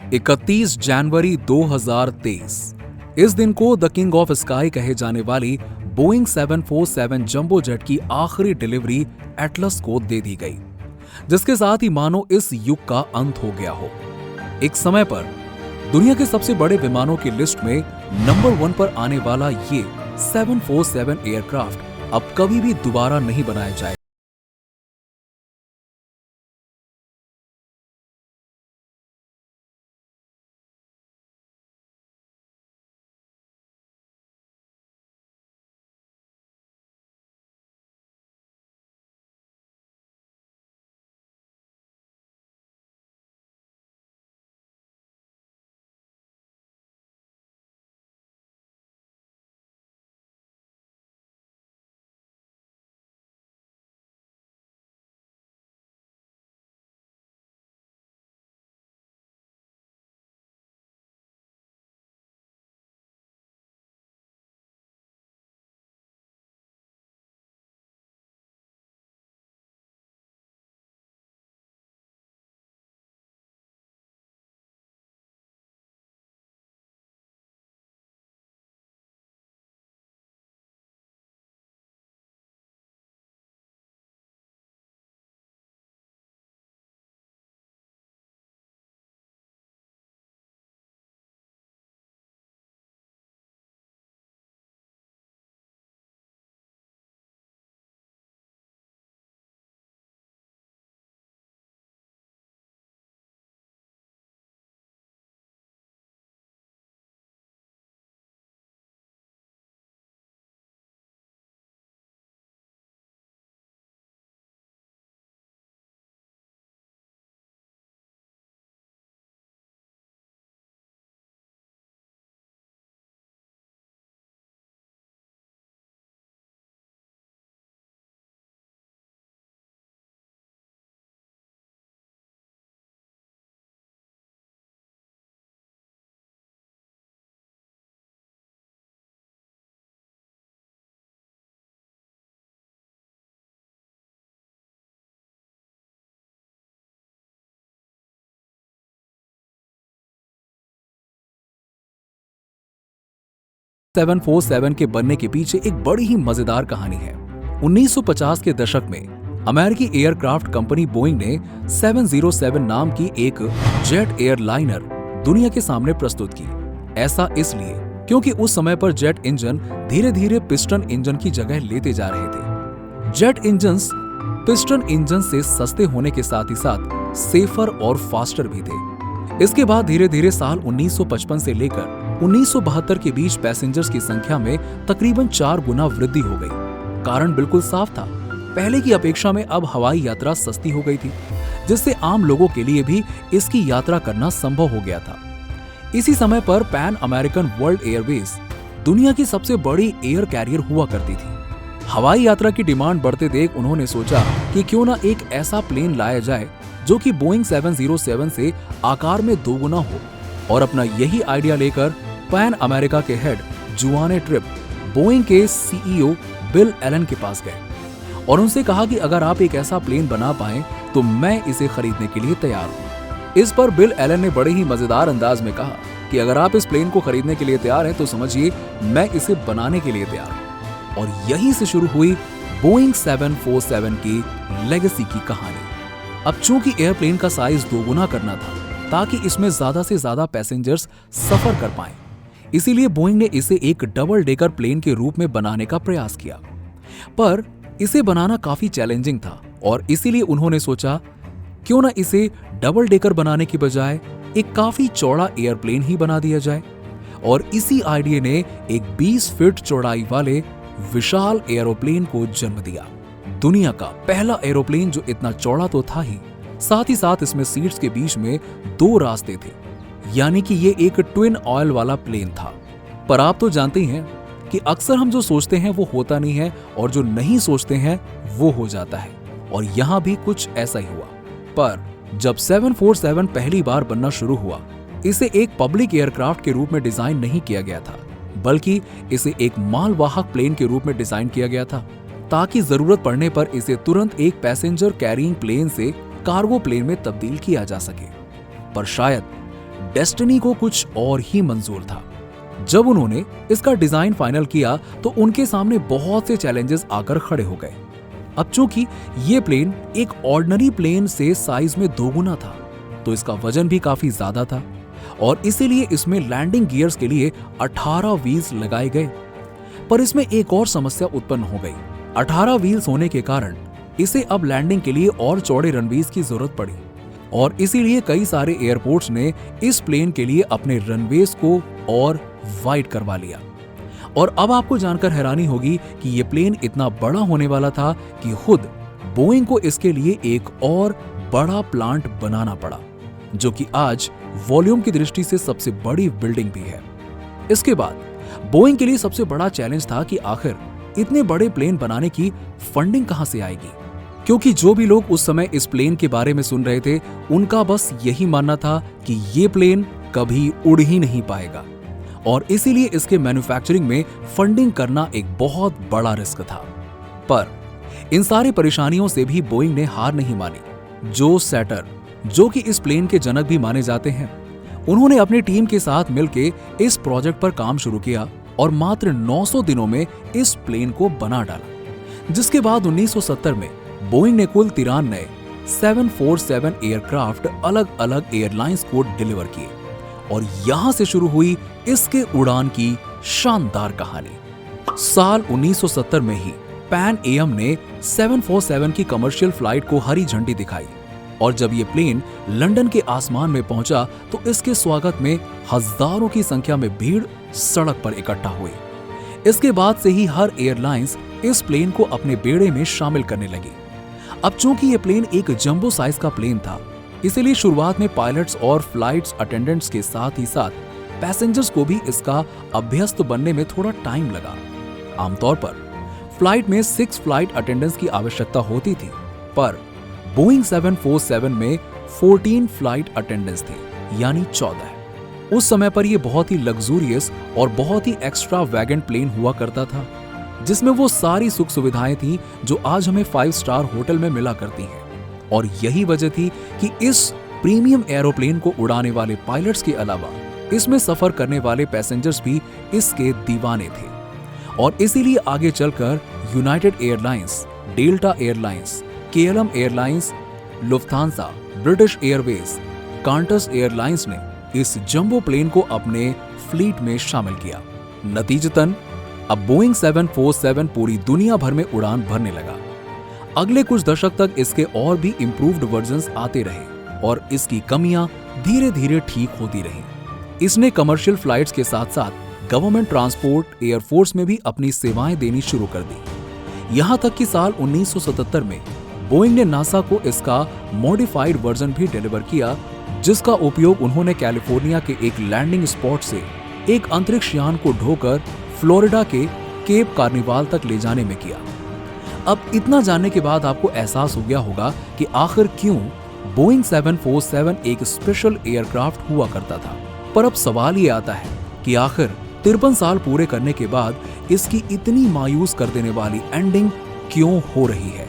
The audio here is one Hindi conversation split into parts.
31 जनवरी 2023। इस दिन को द किंग ऑफ स्काई कहे जाने वाली बोइंग 747 जंबो जेट की आखिरी डिलीवरी एटलस को दे दी गई, जिसके साथ ही मानो इस युग का अंत हो गया हो। एक समय पर दुनिया के सबसे बड़े विमानों की लिस्ट में नंबर 1 पर आने वाला ये 747 एयरक्राफ्ट अब कभी भी दोबारा नहीं बनाया जाएगा। सेवन 747 के बनने के पीछे एक बड़ी ही मजेदार कहानी है। 1950 के दशक में अमेरिकी एयरक्राफ्ट कंपनी बोइंग ने 707 नाम की एक जेट एयरलाइनर दुनिया के सामने प्रस्तुत की। ऐसा इसलिए क्योंकि उस समय पर जेट इंजन धीरे धीरे पिस्टन इंजन की जगह लेते जा रहे थे। जेट इंजन्स पिस्टन इंजन से सस्ते होने के साथ ही साथ सेफर और फास्टर भी थे। इसके बाद धीरे धीरे साल 1955 से लेकर 1972 के बीच पैसेंजर्स की संख्या में तकरीबन 4 गुना वृद्धि हो गई। कारण बिल्कुल साफ था, पहले की अपेक्षा में अब हवाई यात्रा सस्ती हो गई थी, जिससे आम लोगों के लिए भी इसकी यात्रा करना संभव हो गया था। इसी समय पर पैन अमेरिकन वर्ल्ड एयरवेज दुनिया की सबसे बड़ी एयर कैरियर हुआ करती थी। हवाई यात्रा की डिमांड बढ़ते देख उन्होंने सोचा कि क्यों ना एक ऐसा प्लेन लाया जाए जो कि बोइंग 707 से आकार में 2 गुना हो। और अपना यही आइडिया लेकर पैन अमेरिका के हेड जुआने ट्रिप बोइंग के सीईओ बिल एलन के पास गए और उनसे कहा कि अगर आप एक ऐसा प्लेन बना पाएं तो मैं इसे खरीदने के लिए तैयार हूं। इस पर बिल एलन ने बड़े ही मजेदार अंदाज में कहा कि अगर आप इस प्लेन को खरीदने के लिए तैयार हैं तो समझिए मैं इसे बनाने के लिए तैयार हूं। और यहीं से शुरू हुई बोइंग 747 की लेगेसी की कहानी। अब चूंकि एयरप्लेन का साइज 2 गुना करना था ताकि इसमें ज्यादा से ज्यादा पैसेंजर्स सफर कर पाएं, इसीलिए बोइंग ने इसे एक डबल डेकर प्लेन के रूप में बनाने का प्रयास किया। पर इसे बनाना काफी चैलेंजिंग था और इसीलिए उन्होंने सोचा क्यों ना इसे डबल डेकर बनाने की बजाय एक काफी चौड़ा एयरप्लेन ही बना दिया जाए। और इसी आइडिया ने एक 20 फीट चौड़ाई वाले विशाल एरोप्लेन को जन्म दिया। दुनिया का पहला एरोप्लेन जो इतना चौड़ा तो था ही, साथ ही साथ इसमें सीट्स के बीच में 2 रास्ते थे, यानी कि ये एक ट्विन ऑयल वाला प्लेन था। पर आप तो जानते ही हैं कि अक्सर हम जो सोचते हैं वो होता नहीं है और जो नहीं सोचते हैं वो हो जाता है। और यहां भी कुछ ऐसा ही हुआ। पर जब 747 पहली बार बनना शुरू हुआ, इसे एक पब्लिक एयरक्राफ्ट के रूप में डिजाइन नहीं किया गया था, बल्कि इसे एक मालवाहक प्लेन के रूप में डिजाइन किया गया था ताकि जरूरत पड़ने पर इसे तुरंत एक पैसेंजर कैरिंग प्लेन से कार्गो प्लेन में तब्दील किया जा सके। पर शायद डेस्टिनी को कुछ और ही मंजूर था। जब उन्होंने इसका डिजाइन फाइनल किया तो उनके सामने बहुत से चैलेंजेस आकर खड़े हो गए। अब चूंकि ये प्लेन एक ऑर्डिनरी प्लेन से साइज में दोगुना था, तो इसका वजन भी काफी ज्यादा था और इसीलिए इसमें लैंडिंग गियर्स के लिए 18 व्हील्स लगाए गए। पर इसमें एक और समस्या उत्पन्न हो गई। 18 व्हील्स होने के कारण इसे अब लैंडिंग के लिए और चौड़े रनवेज की जरूरत पड़ी और इसीलिए कई सारे एयरपोर्ट्स ने इस प्लेन के लिए अपने रनवेज को और वाइड करवा लिया। और अब आपको जानकर हैरानी होगी कि यह प्लेन इतना बड़ा होने वाला था कि खुद बोइंग को इसके लिए एक और बड़ा प्लांट बनाना पड़ा, जो कि आज वॉल्यूम की दृष्टि से सबसे बड़ी बिल्डिंग भी है। इसके बाद बोइंग के लिए सबसे बड़ा चैलेंज था कि आखिर इतने बड़े प्लेन बनाने की फंडिंग कहां से आएगी, क्योंकि जो भी लोग उस समय इस प्लेन के बारे में सुन रहे थे उनका बस यही मानना था कि ये प्लेन कभी उड़ ही नहीं पाएगा और इसीलिए इसके मैन्युफैक्चरिंग में फंडिंग करना एक बहुत बड़ा रिस्क था। पर इन सारी परेशानियों से भी बोइंग ने हार नहीं मानी। जो सैटर, जो कि इस प्लेन के जनक भी माने जाते हैं, उन्होंने अपनी टीम के साथ मिलकर इस प्रोजेक्ट पर काम शुरू किया और मात्र 900 दिनों में इस प्लेन को बना डाला, जिसके बाद 1970 में बोइंग ने कुल 13 नए 747 एयरक्राफ्ट अलग अलग एयरलाइंस को डिलीवर किए और यहां से शुरू हुई इसके उड़ान की शानदार कहानी। साल 1970 में ही पैन एम ने 747 की कमर्शियल फ्लाइट को हरी झंडी दिखाई और जब ये प्लेन लंदन के आसमान में पहुंचा तो इसके स्वागत में हजारों की संख्या में भीड़ सड़क पर इकट्ठा हुई। इसके बाद से ही हर एयरलाइंस इस प्लेन को अपने बेड़े में शामिल करने लगी। अब चूंकि ये प्लेन एक जंबो साइज का प्लेन था, इसलिए शुरुआत में पायलट्स और फ्लाइट्स अटेंडेंट्स के साथ ही साथ पैसेंजर्स को भी इसका अभ्यस्त बनने में थोड़ा टाइम लगा। आमतौर पर फ्लाइट में 6 फ्लाइट अटेंडेंट्स की आवश्यकता होती थी, पर बोइंग 747 में 14 फ्लाइट अटेंडेंट्स थे, यानी 14। उस समय पर यह बहुत ही लग्जूरियस और बहुत ही एक्स्ट्रा वैगन प्लेन हुआ करता था, जिसमें वो सारी सुख सुविधाएं थी जो आज हमें 5 स्टार होटल में मिला करती हैं। और यही वजह थी कि इस प्रीमियम एरोप्लेन को उड़ाने वाले पायलट्स के अलावा इसमें सफर करने वाले पैसेंजर्स भी इसके दीवाने थे। और इसीलिए आगे चलकर United Airlines, Delta Airlines, KLM Airlines, Lufthansa, British Airways, Qantas Airlines ने इस जंबो प्लेन को अपने फ्लीट में शामिल किया। नतीजतन अब बोइंग 747 पूरी दुनिया भर में उड़ान भरने लगा। अगले कुछ दशक तक इसके और भी इंप्रूव्ड वर्जन्स आते रहे और इसकी कमियां धीरे धीरे ठीक होती रहीं। इसने कमर्शियल फ्लाइट्स के साथ साथ गवर्नमेंट ट्रांसपोर्ट, एयरफोर्स में भी अपनी सेवाएं देनी शुरू कर दी। यहां तक कि साल 1977 में बोइंग ने नासा को इसका मॉडिफाइड वर्जन भी डिलीवर किया, जिसका उपयोग उन्होंने कैलिफोर्निया के एक लैंडिंग स्पॉट से एक अंतरिक्ष यान को ढोकर फ्लोरिडा के केप कार्निवाल तक ले जाने में किया। अब इतना जानने के बाद आपको एहसास हो गया होगा कि आखिर क्यों बोइंग 747 एक स्पेशल एयरक्राफ्ट हुआ करता था। पर अब सवाल ये आता है कि आखिर 53 साल पूरे करने के बाद इसकी इतनी मायूस कर देने वाली एंडिंग क्यों हो रही है?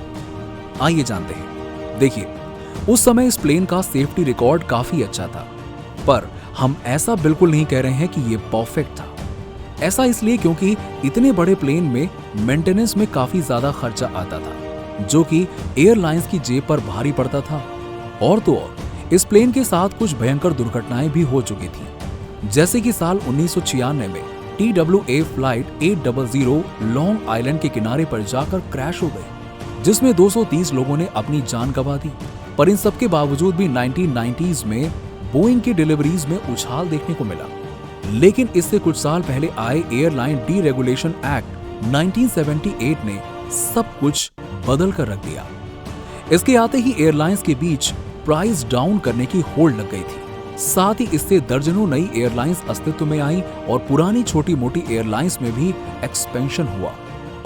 आइए जानते हैं। देखिए, उस समय इस प्लेन का सेफ्टी रिकॉर्ड काफी अच्छा था, पर हम ऐसा बिल्कुल नहीं कह रहे हैं कि ये परफेक्ट था। ऐसा इसलिए क्योंकि इतने बड़े प्लेन में मेंटेनेंस में काफी ज्यादा खर्चा आता था, जो कि एयरलाइंस की जेब पर भारी पड़ता था। और तो और इस प्लेन के साथ कुछ भयंकर दुर्घटनाएं भी हो चुकी थी, जैसे कि साल 1996 में TWA फ्लाइट 800 लॉन्ग आइलैंड के किनारे पर जाकर क्रैश हो गई, जिसमें 230 लोगों ने अपनी जान गंवा दी। पर इन सब के बावजूद भी 1990s में बोइंग की डिलीवरीज में उछाल देखने को मिला। लेकिन इससे कुछ साल पहले आए एयरलाइन डीरेगुलेशन एक्ट 1978 ने सब कुछ बदल कर रख दिया। इसके आते ही एयरलाइंस के बीच प्राइस डाउन करने की होड़ लग गई थी। साथ ही इससे दर्जनों नई एयरलाइंस अस्तित्व में आई और पुरानी छोटी मोटी एयरलाइंस में भी एक्सपेंशन हुआ।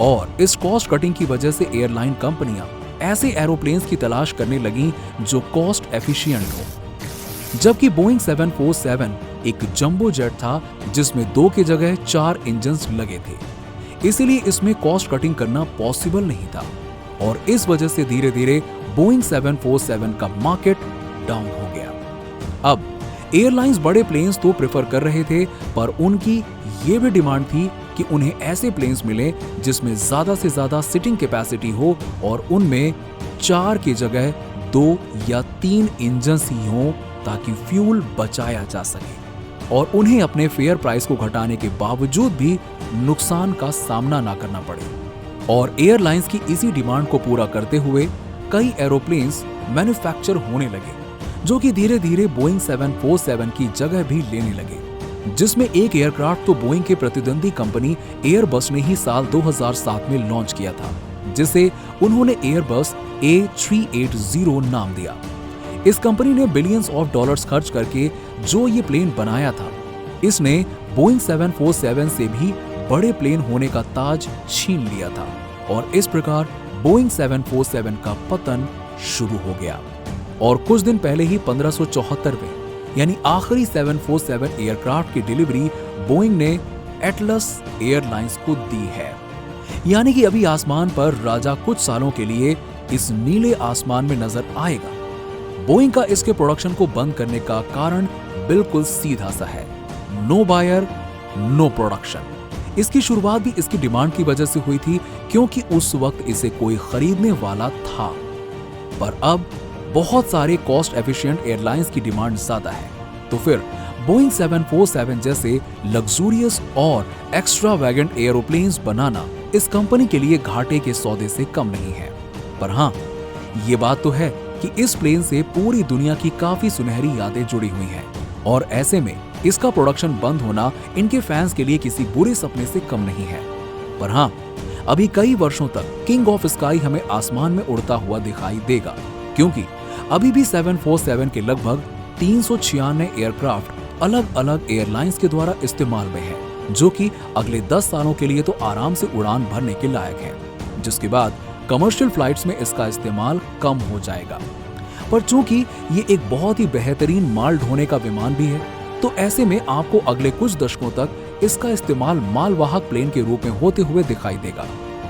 और इस कॉस्ट कटिंग की वजह से एयरलाइन कंपनियां ऐसे एरोप्लेन्स की तलाश करने लगी जो कॉस्ट एफिशिएंट हो। जबकि बोइंग 747 एक जंबो जेट था जिसमें 2 की जगह 4 इंजन्स लगे थे, इसीलिए इसमें कॉस्ट कटिंग करना पॉसिबल नहीं था और इस वजह से धीरे धीरे बोइंग 747 का मार्केट डाउन हो गया। अब एयरलाइंस बड़े प्लेन्स तो प्रेफर कर रहे थे, पर उनकी ये भी डिमांड थी कि उन्हें ऐसे प्लेन्स मिले जिसमें ज्यादा से ज्यादा सीटिंग कैपेसिटी हो और उनमें 4 की जगह 2 या 3 इंजन ही हो, ताकि फ्यूल बचाया जा सके और उन्हें अपने फेयर प्राइस को घटाने के बावजूद भी नुकसान का सामना ना करना पड़े। और एयरलाइंस की इसी डिमांड को पूरा करते हुए कई एरोप्लेन्स मैन्युफैक्चर होने लगे, जो कि धीरे धीरे बोइंग 747 की जगह भी लेने लगे, जिसमें एक एयरक्राफ्ट तो बोइंग के प्रतिद्वंदी कंपनी एयरबस ने ही साल 2007 में लॉन्च किया था, जिसे उन्होंने एयरबस A380 नाम दिया। इस कंपनी ने बिलियंस ऑफ डॉलर्स खर्च करके जो ये प्लेन बनाया था, इसने बोइंग 747 से भी बड़े प्लेन होने का ताज छीन लिया था और इस प्रकार बोइंग 747 का पतन शुरू हो गया। और कुछ दिन पहले ही 1574वें यानी आखिरी 747 एयरक्राफ्ट की डिलीवरी बोइंग ने एटलस एयरलाइंस को दी है। यानी कि अभी आसमान पर राजा कुछ सालों के लिए इस नीले आसमान में नजर आएगा। बोइंग का इसके प्रोडक्शन को बंद करने का कारण बिल्कुल सीधा सा है, नो बायर नो प्रोडक्शन। इसकी शुरुआत भी इसकी डिमांड की वजह से हुई थी, क्योंकि उस वक्त इसे कोई खरीदने वाला था। पर अब बहुत सारे कॉस्ट एफिशिएंट एयरलाइंस की डिमांड ज्यादा है, तो फिर बोइंग 747 जैसे लग्जूरियस और एक्स्ट्रावैगेंट एरोप्लेन्स बनाना इस कंपनी के लिए घाटे के सौदे से कम नहीं है। पर हाँ, ये बात तो है कि इस प्लेन से पूरी दुनिया की काफी सुनहरी यादें जुड़ी हुई हैं और ऐसे में इसका प्रोडक्शन बंद होना इनके फैंस के लिए किसी बुरे सपने से कम नहीं है। पर हाँ, अभी कई वर्षों तक किंग ऑफ स्काई हमें आसमान में उड़ता हुआ दिखाई देगा, क्योंकि अभी भी 747 के लगभग 396 एयरक्राफ्ट अलग अलग एयरलाइंस के द्वारा इस्तेमाल में है, जो कि अगले 10 सालों के लिए तो आराम से उड़ान भरने के लायक है, जिसके बाद कमर्शियल फ्लाइट्स में इसका इस्तेमाल कम हो जाएगा। पर चूंकि ये एक बहुत ही बेहतरीन माल ढोने का विमान भी है, तो ऐसे में आपको अगले कुछ दशकों तक इसका इस्तेमाल मालवाहक प्लेन के रूप में होते हुए दिखाई देगा।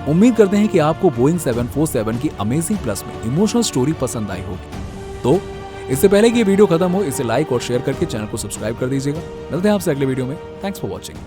उम्मीद करते हैं कि आपको बोइंग 747 की अमेजिंग प्लस में इमोशनल स्टोरी पसंद आई होगी। तो इससे पहले कि ये वीडियो खत्म हो, इसे लाइक और शेयर करके चैनल को सब्सक्राइब कर दीजिएगा। मिलते हैं आपसे अगले वीडियो में। Thanks for watching.